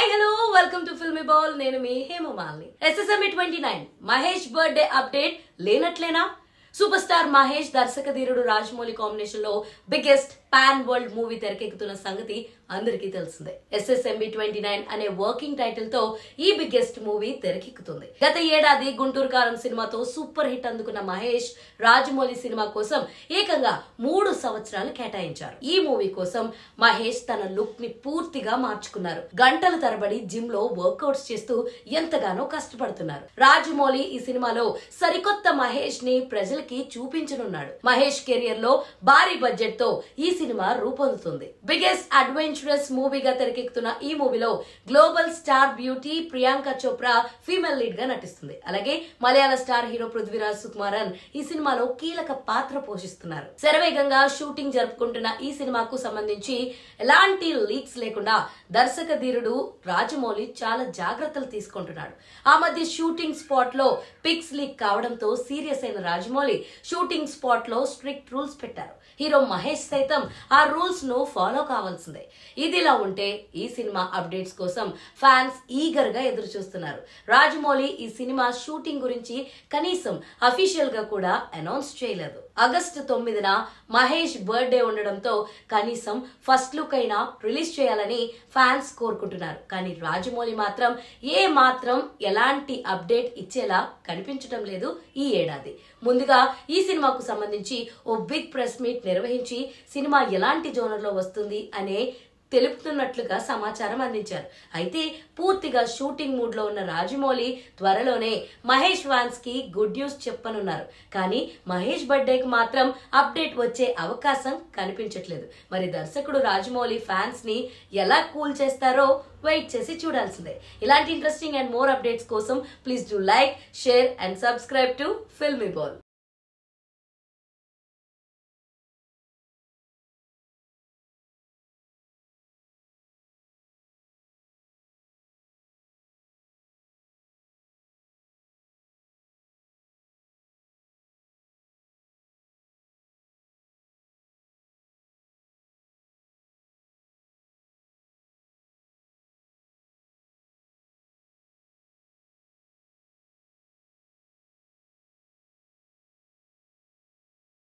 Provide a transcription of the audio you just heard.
Hi hello welcome to filmy ball. నేను మీ Hemamalini. SSME 29 Mahesh birthday update లేనట్లేనా? సూపర్ స్టార్ మహేష్ దర్శక ధీరుడు రాజమౌళి కాంబినేషన్ లో బిగ్గెస్ట్ పాన్ వరల్డ్ మూవీ తెరకెక్కుతున్న సంగతి అందరికీ తెలిసిందే. SSME 29 అనే వర్కింగ్ టైటిల్ తో ఈ బిగ్గెస్ట్ మూవీ తెరకెక్కుతుంది. గత ఏడాది గుంటూరు కారం సినిమాతో సూపర్ హిట్ అందుకున్న మహేష్ రాజమౌళి సినిమా కోసం ఏకంగా 3 సంవత్సరాలు కేటాయించారు. ఈ మూవీ కోసం మహేష్ తన లుక్ ని పూర్తిగా మార్చుకున్నారు. గంటల తరబడి జిమ్ లో వర్కౌట్స్ చేస్తూ ఎంతగానో కష్టపడుతున్నారు. రాజమౌళి ఈ సినిమాలో సరికొత్త మహేష్ ని ప్రజలకి చూపించనున్నాడు. మహేష్ కెరియర్ లో భారీ బడ్జెట్ తో ఈ సినిమా రూపొందుతుంది. బిగ్గెస్ట్ అడ్వెంచరస్ మూవీగా తెరకెక్కుతున్న ఈ మూవీలో global star beauty Priyanka Chopra female lead గా నటిస్తుంది. అలాగే మలయాళ స్టార్ హీరో పృథ్వీరాజ్ సుకుమారన్ ఈ సినిమాలో కీలక పాత్ర పోషిస్తున్నారు. శరవేగంగా షూటింగ్ జరుపుకుంటున్న ఈ సినిమాకు సంబంధించి ఎలాంటి లీక్స్ లేకుండా దర్శక ధీరుడు రాజమౌళి చాలా జాగ్రత్తలు తీసుకుంటున్నాడు. ఆ మధ్య షూటింగ్ స్పాట్ లో పిక్స్ లీక్ కావడంతో సీరియస్ అయిన రాజమౌళి షూటింగ్ స్పాట్ లో స్ట్రిక్ట్ రూల్స్ పెట్టారు. హీరో మహేష్ సైతం ఆ రూల్స్ ను ఫాలో కావాల్సిందే. ఇదిలా ఉంటే ఈ సినిమా అప్డేట్స్ కోసం ఫ్యాన్స్ ఈగర్ గా ఎదురు చూస్తున్నారు. రాజమౌళి ఈ సినిమా షూటింగ్ గురించి కనీసం అఫీషియల్ గా కూడా అనౌన్స్ చేయలేదు. ఆగస్టు 9న మహేష్ బర్త్డే ఉండడంతో కనీసం ఫస్ట్ లుక్ అయినా రిలీజ్ చేయాలని ఫ్యాన్స్ కోరుకుంటున్నారు. కానీ రాజమౌళి మాత్రం ఎలాంటి అప్డేట్ ఇచ్చేలా కనిపించడం లేదు ఈ ఏడాది. ముందుగా ఈ సినిమాకు సంబంధించి ఓ బిగ్ ప్రెస్ మీట్ నిర్వహించి సినిమా ఎలాంటి జోనర్ లో వస్తుంది అనే తెలుపుతున్నట్లుగా సమాచారం అందించారు. అయితే పూర్తిగా షూటింగ్ మూడ్ లో ఉన్న రాజమౌళి త్వరలోనే మహేష్ ఫ్యాన్స్ కి గుడ్ న్యూస్ చెప్పనున్నారు. కానీ మహేష్ బర్త్డేకి మాత్రం అప్డేట్ వచ్చే అవకాశం కనిపించట్లేదు. మరి దర్శకుడు రాజమౌళి ఫ్యాన్స్ ని ఎలా కూల్ చేస్తారో వెయిట్ చేసి చూడాల్సిందే. ఇలాంటి ఇంట్రెస్టింగ్ అండ్ మోర్ అప్డేట్స్ కోసం please do like, share and subscribe to filmy ball.